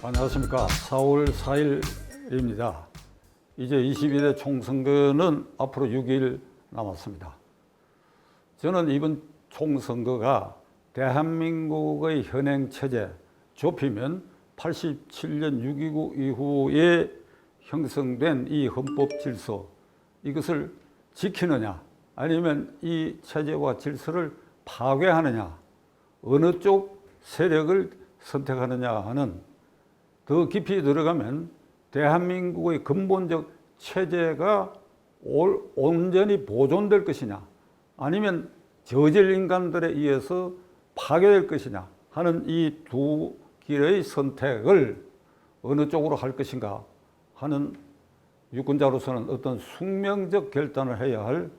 안녕하십니까. 4월 4일입니다. 이제 21대 총선거는 앞으로 6일 남았습니다. 저는 이번 총선거가 대한민국의 현행 체제, 좁히면 87년 6.29 이후에 형성된 이 헌법 질서, 이것을 지키느냐 아니면 이 체제와 질서를 파괴하느냐, 어느 쪽 세력을 선택하느냐 하는, 더 깊이 들어가면 대한민국의 근본적 체제가 온전히 보존될 것이냐 아니면 저질 인간들에 의해서 파괴될 것이냐 하는 이 두 길의 선택을 어느 쪽으로 할 것인가 하는, 유권자로서는 어떤 숙명적 결단을 해야 할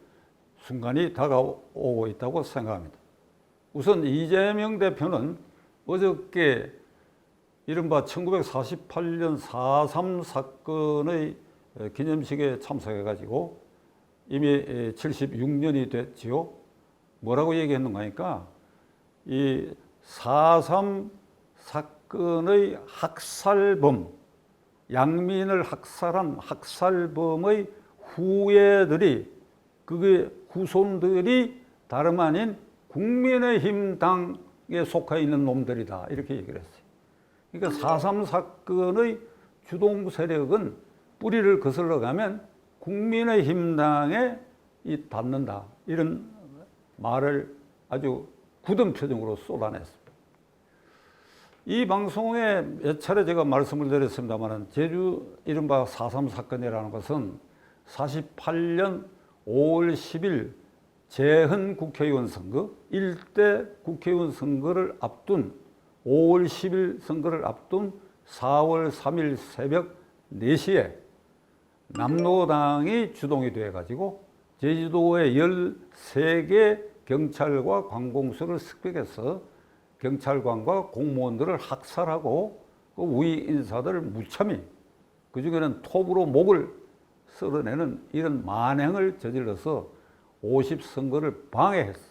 순간이 다가오고 있다고 생각합니다. 우선 이재명 대표는 어저께 이른바 1948년 4.3 사건의 기념식에 참석해가지고 이미 76년이 됐지요. 뭐라고 얘기했는가 하니까 이 4.3 사건의 학살범, 양민을 학살한 학살범의 후예들이, 그게 후손들이 다름 아닌 국민의힘 당에 속해 있는 놈들이다, 이렇게 얘기를 했어요. 그러니까 4.3 사건의 주동 세력은 뿌리를 거슬러 가면 국민의힘 당에 닿는다, 이런 말을 아주 굳은 표정으로 쏟아냈습니다. 이 방송에 몇 차례 제가 말씀을 드렸습니다만, 제주 이른바 4.3 사건이라는 것은 48년 5월 10일 재헌 국회의원 선거, 1대 국회의원 선거를 앞둔 5월 10일 선거를 앞둔 4월 3일 새벽 4시에 남로당이 주동이 되어가지고 제주도의 13개 경찰과 관공서를 습격해서 경찰관과 공무원들을 학살하고 그 우위 인사들을 무참히, 그중에는 톱으로 목을 썰어내는 이런 만행을 저질러서 50선거를 방해했어.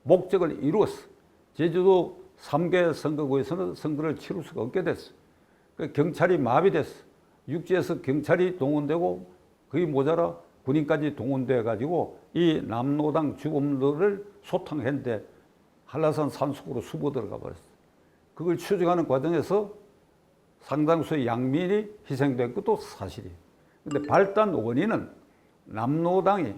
목적을 이루었어. 제주도 3개 선거구에서는 선거를 치를 수가 없게 됐어. 경찰이 마비됐어. 육지에서 경찰이 동원되고 거의 모자라 군인까지 동원돼 가지고 이 남로당 주범들을 소탕했는데 한라산 산속으로 수보 들어가 버렸어. 그걸 추적하는 과정에서 상당수의 양민이 희생된 것도 사실이에요. 근데 발단 원인은 남로당이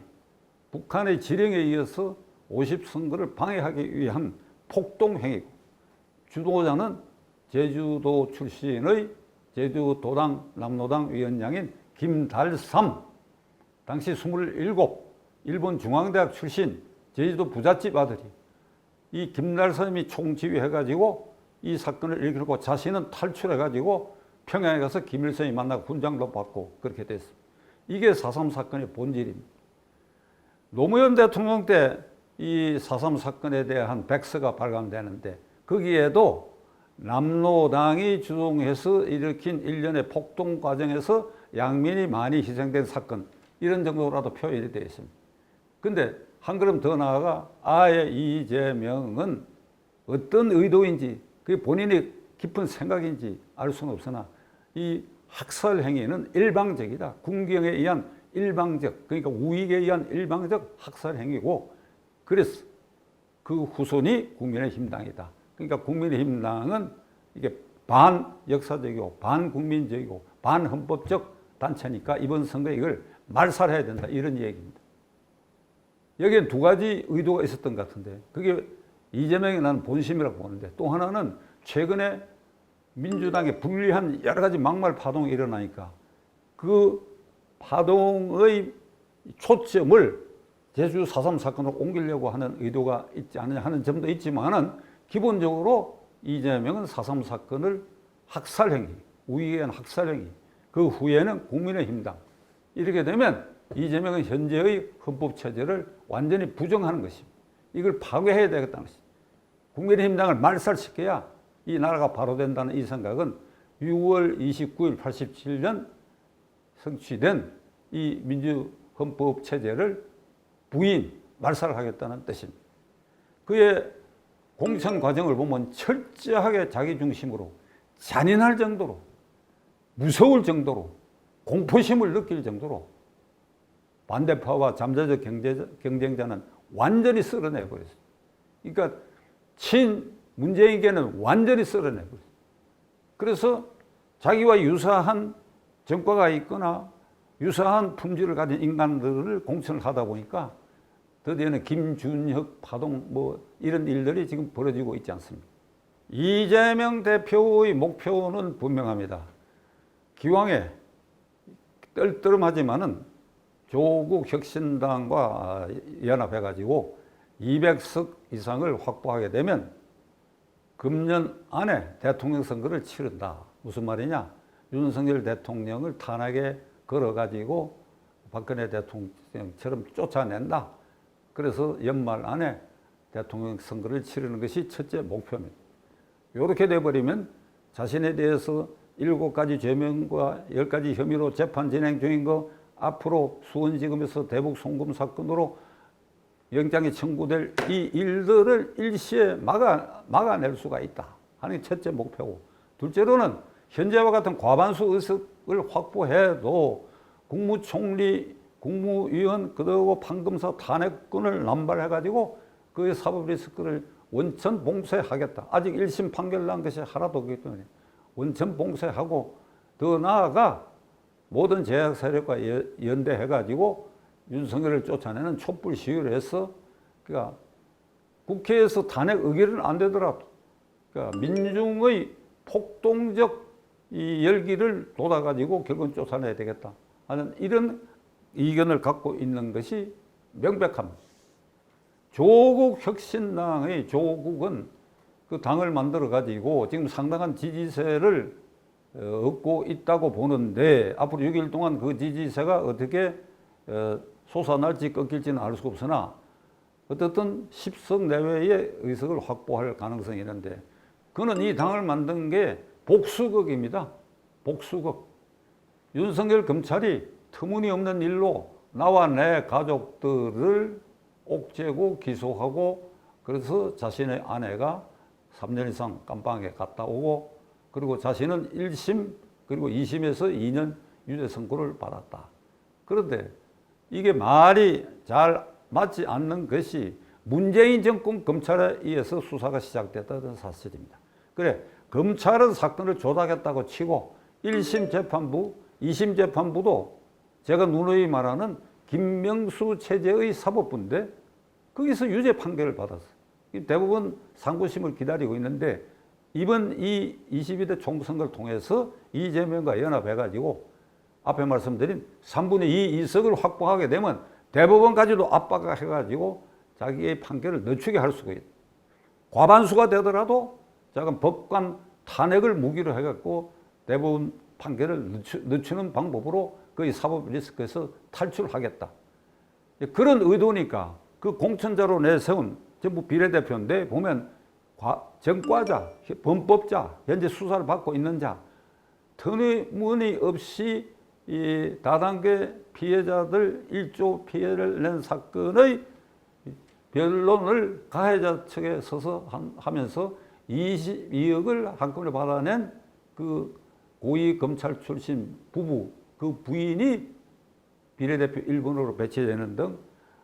북한의 지령에 의해서 50선거를 방해하기 위한 폭동행위고, 주도자는 제주도 출신의 제주도당 남로당 위원장인 김달삼, 당시 27, 일본 중앙대학 출신 제주도 부잣집 아들이, 이 김달삼이 총지휘해가지고 이 사건을 일으키고 자신은 탈출해가지고 평양에 가서 김일성이 만나고 훈장도 받고 그렇게 됐습니다. 이게 4.3 사건의 본질입니다. 노무현 대통령 때 이 4.3 사건에 대한 백서가 발간되는데, 거기에도 남로당이 주동해서 일으킨 일련의 폭동 과정에서 양민이 많이 희생된 사건, 이런 정도라도 표현이 되어 있습니다. 근데 한 걸음 더 나아가 아예 이재명은 어떤 의도인지, 그게 본인의 깊은 생각인지 알 수는 없으나 이 학살 행위는 일방적이다. 군경에 의한 일방적, 그러니까 우익에 의한 일방적 학살 행위고, 그래서 그 후손이 국민의힘당이다. 그러니까 국민의힘당은 이게 반역사적이고 반국민적이고 반헌법적 단체니까 이번 선거에 이걸 말살해야 된다, 이런 얘기입니다. 여기엔 두 가지 의도가 있었던 것 같은데, 그게 이재명이 나는 본심이라고 보는데, 또 하나는 최근에 민주당에 불리한 여러 가지 막말 파동이 일어나니까 그 파동의 초점을 제주 4.3 사건으로 옮기려고 하는 의도가 있지 않느냐 하는 점도 있지만은, 기본적으로 이재명은 4.3 사건을 학살행위, 우익에 의한 학살행위, 그 후에는 국민의힘당, 이렇게 되면 이재명은 현재의 헌법체제를 완전히 부정하는 것입니다. 이걸 파괴해야 되겠다는 것입니다. 국민의힘당을 말살시켜야 이 나라가 바로 된다는 이 생각은 6월 29일 87년 성취된 이 민주헌법체제를 부인, 말살하겠다는 뜻입니다. 그의 공천 과정을 보면 철저하게 자기 중심으로 잔인할 정도로 무서울 정도로 공포심을 느낄 정도로 반대파와 잠재적 경쟁자는 완전히 쓸어내 버렸어요. 그러니까 문재인계는 완전히 쓸어내 버렸어요. 그래서 자기와 유사한 전과가 있거나 유사한 품질을 가진 인간들을 공천을 하다 보니까 드디어는 김준혁 파동 이런 일들이 지금 벌어지고 있지 않습니까? 이재명 대표의 목표는 분명합니다. 기왕에 떨떠름하지만은 조국 혁신당과 연합해가지고 200석 이상을 확보하게 되면 금년 안에 대통령 선거를 치른다. 무슨 말이냐? 윤석열 대통령을 탄핵에 걸어가지고 박근혜 대통령처럼 쫓아낸다. 그래서 연말 안에 대통령 선거를 치르는 것이 첫째 목표입니다. 이렇게 돼버리면 자신에 대해서 7가지 죄명과 10가지 혐의로 재판 진행 중인 거 앞으로 수원지검에서 대북 송금 사건으로 영장이 청구될 이 일들을 일시에 막아낼 수가 있다 하는 게 첫째 목표고, 둘째로는 현재와 같은 과반수 의석을 확보해도 국무총리, 국무위원, 그리고 판검사 탄핵권을 남발해가지고 그 사법 리스크를 원천 봉쇄하겠다. 아직 1심 판결 난 것이 하나도 없기 때문에 원천 봉쇄하고, 더 나아가 모든 제약 세력과 연대해가지고 윤석열을 쫓아내는 촛불 시위를 해서, 그러니까 국회에서 탄핵 의결은 안 되더라도 그러니까 민중의 폭동적 이 열기를 돋아가지고 결국은 쫓아내야 되겠다 하는 이런 의견을 갖고 있는 것이 명백합니다. 조국 혁신당의 조국은 그 당을 만들어 가지고 지금 상당한 지지세를 얻고 있다고 보는데, 앞으로 6일 동안 그 지지세가 어떻게 솟아날지 꺾일지는 알 수가 없으나 어떻든 10석 내외의 의석을 확보할 가능성이 있는데, 그는 이 당을 만든 게 복수극입니다. 복수극. 윤석열 검찰이 터무니없는 일로 나와 내 가족들을 옥죄고 기소하고, 그래서 자신의 아내가 3년 이상 감방에 갔다 오고, 그리고 자신은 1심 그리고 2심에서 2년 유죄 선고를 받았다. 그런데 이게 말이 잘 맞지 않는 것이 문재인 정권 검찰에 의해서 수사가 시작됐다는 사실입니다. 그래, 검찰은 사건을 조작했다고 치고 1심 재판부, 2심 재판부도 제가 누누이 말하는 김명수 체제의 사법부인데 거기서 유죄 판결을 받았어요. 대부분 상고심을 기다리고 있는데, 이번 이 22대 총선거를 통해서 이재명과 연합해가지고 앞에 말씀드린 3분의 2 의석을 확보하게 되면 대법원까지도 압박해가지고 자기의 판결을 늦추게 할 수가 있다. 과반수가 되더라도 자금 법관 탄핵을 무기로 해갖고 대법원 판결을 늦추는 방법으로 거의 사법 리스크에서 탈출하겠다. 그런 의도니까 그 공천자로 내세운 전부 비례대표인데 보면 전과자, 범법자, 현재 수사를 받고 있는 자, 터무니없이 이 다단계 피해자들 1조 피해를 낸 사건의 변론을 가해자 측에 서서 하면서 22억을 한꺼번에 받아낸 그 고위 검찰 출신 부부, 그 부인이 비례대표 1번으로 배치되는 등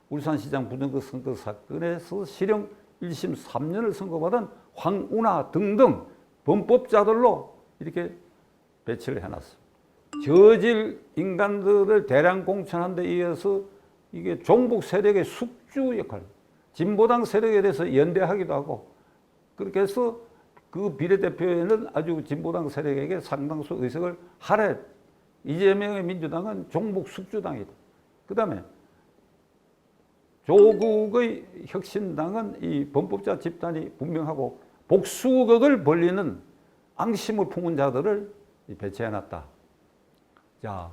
울산시장 부정거 선거 사건에서 실형 1심 3년을 선고받은 황운하 등등 범법자들로 이렇게 배치를 해놨습니다. 저질 인간들을 대량 공천한 데 의해서 이게 종북 세력의 숙주 역할, 진보당 세력에 대해서 연대하기도 하고, 그렇게 해서 그 비례대표에는 아주 진보당 세력에게 상당수 의석을 할애. 이재명의 민주당은 종북 숙주당이다. 그 다음에 조국의 혁신당은 이 범법자 집단이 분명하고 복수극을 벌리는 앙심을 품은 자들을 배치해놨다. 자,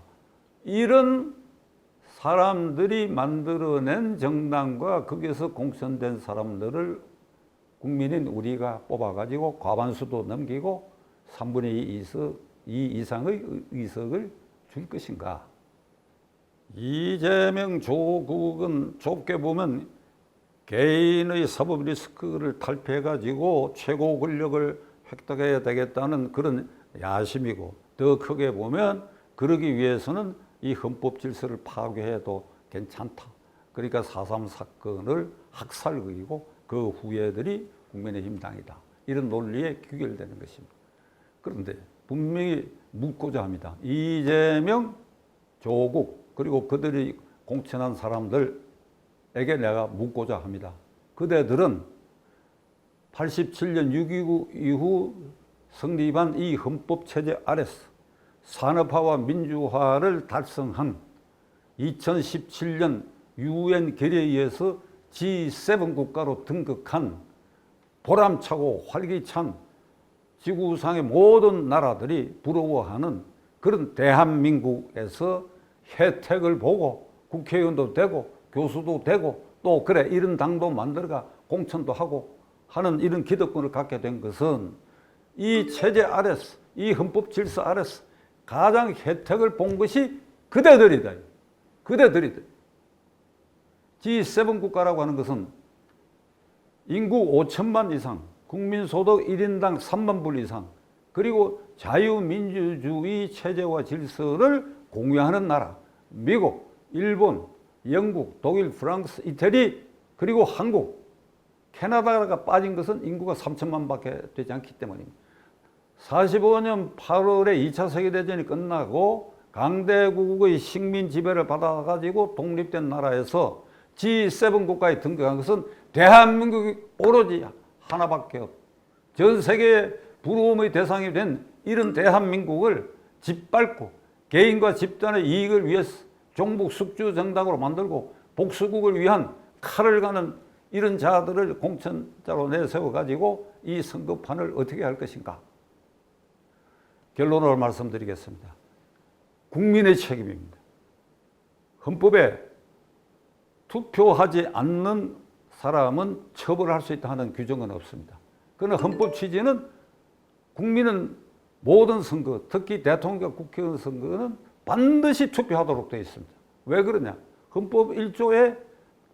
이런 사람들이 만들어낸 정당과 거기에서 공천된 사람들을 국민인 우리가 뽑아가지고 과반수도 넘기고 3분의 2 이상의 의석을 줄 것인가? 이재명 조국은 좁게 보면 개인의 사법 리스크를 탈피해가지고 최고 권력을 획득해야 되겠다는 그런 야심이고, 더 크게 보면 그러기 위해서는 이 헌법 질서를 파괴해도 괜찮다. 그러니까 4.3 사건을 학살극이고 그 후예들이 국민의힘 당이다. 이런 논리에 귀결되는 것입니다. 그런데 분명히 묻고자 합니다. 이재명, 조국 그리고 그들이 공천한 사람들에게 내가 묻고자 합니다. 그대들은 87년 6.29 이후 성립한 이 헌법체제 아래서 산업화와 민주화를 달성한 2017년 UN 결의에 의해서 G7 국가로 등극한 보람차고 활기찬 지구상의 모든 나라들이 부러워하는 그런 대한민국에서 혜택을 보고 국회의원도 되고 교수도 되고 또 그래 이런 당도 만들어가 공천도 하고 하는 이런 기득권을 갖게 된 것은 이 체제 아래서 이 헌법 질서 아래서 가장 혜택을 본 것이 그대들이다. 그대들이다. G7 국가라고 하는 것은 인구 5천만 이상, 국민소득 1인당 3만 불 이상, 그리고 자유민주주의 체제와 질서를 공유하는 나라, 미국, 일본, 영국, 독일, 프랑스, 이태리, 그리고 한국, 캐나다가 빠진 것은 인구가 3천만 밖에 되지 않기 때문입니다. 45년 8월에 2차 세계대전이 끝나고 강대국의 식민 지배를 받아가지고 독립된 나라에서 G7 국가에 등극한 것은 대한민국이 오로지 하나밖에 없다. 전 세계의 부러움의 대상이 된 이런 대한민국을 짓밟고 개인과 집단의 이익을 위해서 종북 숙주 정당으로 만들고 복수국을 위한 칼을 가는 이런 자들을 공천자로 내세워가지고 이 선거판을 어떻게 할 것인가. 결론을 말씀드리겠습니다. 국민의 책임입니다. 헌법에 투표하지 않는 사람은 처벌할 수 있다 하는 규정은 없습니다. 그러나 헌법 취지는 국민은 모든 선거, 특히 대통령과 국회의원 선거는 반드시 투표하도록 되어 있습니다. 왜 그러냐? 헌법 1조에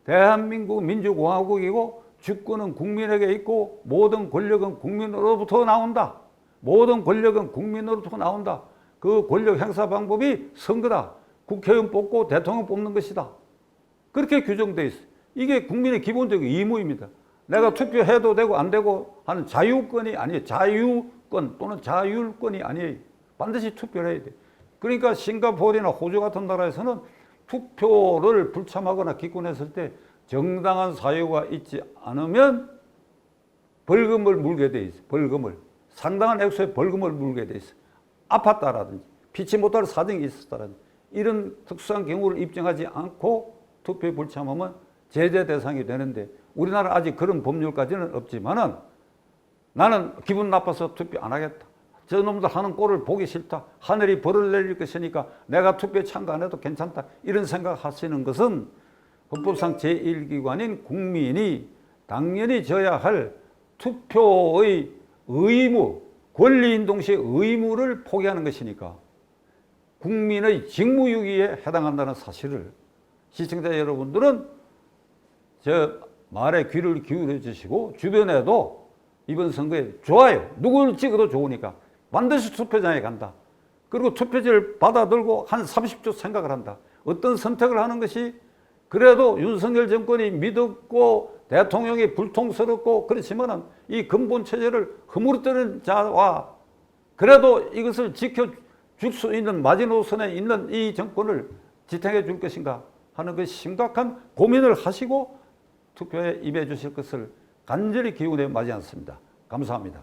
대한민국 민주공화국이고 주권은 국민에게 있고 모든 권력은 국민으로부터 나온다. 모든 권력은 국민으로부터 나온다. 그 권력 행사 방법이 선거다. 국회의원 뽑고 대통령 뽑는 것이다. 그렇게 규정되어 있어요. 이게 국민의 기본적인 의무입니다. 내가 투표해도 되고 안 되고 하는 자유권이 아니에요. 자유권 또는 자율권이 아니에요. 반드시 투표를 해야 돼요. 그러니까 싱가포르나 호주 같은 나라에서는 투표를 불참하거나 기권했을 때 정당한 사유가 있지 않으면 벌금을 물게 돼 있어요. 벌금을. 상당한 액수의 벌금을 물게 돼 있어요. 아팠다라든지 피치 못할 사정이 있었다라든지 이런 특수한 경우를 입증하지 않고 투표에 불참하면 제재 대상이 되는데 우리나라 아직 그런 법률까지는 없지만은 나는 기분 나빠서 투표 안 하겠다. 저놈들 하는 꼴을 보기 싫다. 하늘이 벌을 내릴 것이니까 내가 투표에 참가 안 해도 괜찮다. 이런 생각하시는 것은 헌법상 제1기관인 국민이 당연히 져야 할 투표의 의무, 권리인 동시에 의무를 포기하는 것이니까 국민의 직무유기에 해당한다는 사실을 시청자 여러분들은 저 말에 귀를 기울여 주시고 주변에도 이번 선거에 좋아요. 누구를 찍어도 좋으니까 반드시 투표장에 간다. 그리고 투표지를 받아들고 한 30초 생각을 한다. 어떤 선택을 하는 것이 그래도 윤석열 정권이 믿었고 대통령이 불통스럽고 그렇지만은 이 근본 체제를 허물뜨는 자와 그래도 이것을 지켜줄 수 있는 마지노선에 있는 이 정권을 지탱해 줄 것인가 하는 그 심각한 고민을 하시고 투표에 임해 주실 것을 간절히 기원해 마지 않습니다. 감사합니다.